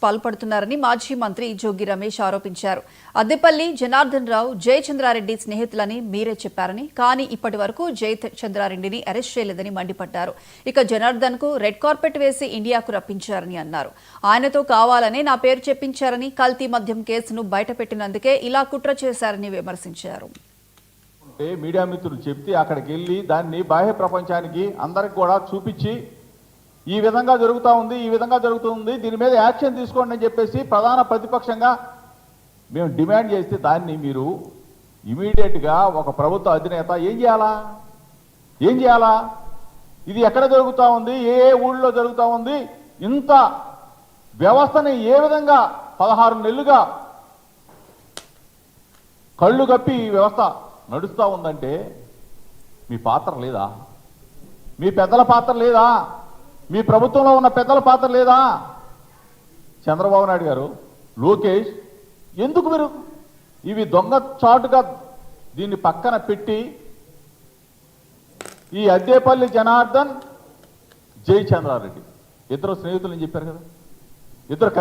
పాల్పడుతున్నారని మాజీ మంత్రి జోగి రమేష్ ఆరోపించారు. అద్దెపల్లి జనార్దన్ రావు జయచంద్రారెడ్డి స్నేహితులని మీరే చెప్పారని, కానీ ఇప్పటి వరకు జయచంద్రారెడ్డిని అరెస్ట్ చేయలేదని మండిపడ్డారు. ఇక జనార్దన్ కు రెడ్ కార్పెట్ వేసి ఇండియాకు రప్పించారని అన్నారు. ఆయనతో కావాలనే నా పేరు చెప్పించారని, కల్తీ మద్యం కేసును బయటపెట్టినందుకే ఇలా కుట్ర చేశారని విమర్శించారు. మీడియా మిత్రులు చెప్తే అక్కడికి వెళ్ళి దాన్ని బాహ్య ప్రపంచానికి అందరికి కూడా చూపించి ఈ విధంగా జరుగుతూ ఉంది, ఈ విధంగా జరుగుతుంది, దీని మీద యాక్షన్ తీసుకోండి అని చెప్పేసి ప్రధాన ప్రతిపక్షంగా మేము డిమాండ్ చేస్తే దాన్ని మీరు ఇమీడియట్గా ఒక ప్రభుత్వ అధినేత ఏం చేయాలా? ఇది ఎక్కడ జరుగుతూ ఉంది, ఏ ఊళ్ళో జరుగుతూ ఉంది, ఇంత వ్యవస్థని ఏ విధంగా 16 నెలలుగా కళ్ళు కప్పి ఈ వ్యవస్థ నడుస్తూ ఉందంటే మీ పాత్ర లేదా? మీ పెద్దల పాత్ర లేదా? మీ ప్రభుత్వంలో ఉన్న పెద్దల పాత్ర లేదా? చంద్రబాబు నాయుడు గారు, లోకేష్, ఎందుకు మీరు ఇవి దొంగ చాటుగా దీన్ని పక్కన పెట్టి ఈ అద్దేపల్లి జనార్దన్ జయచంద్రారెడ్డి ఇద్దరు స్నేహితులని చెప్పారు కదా, ఇద్దరు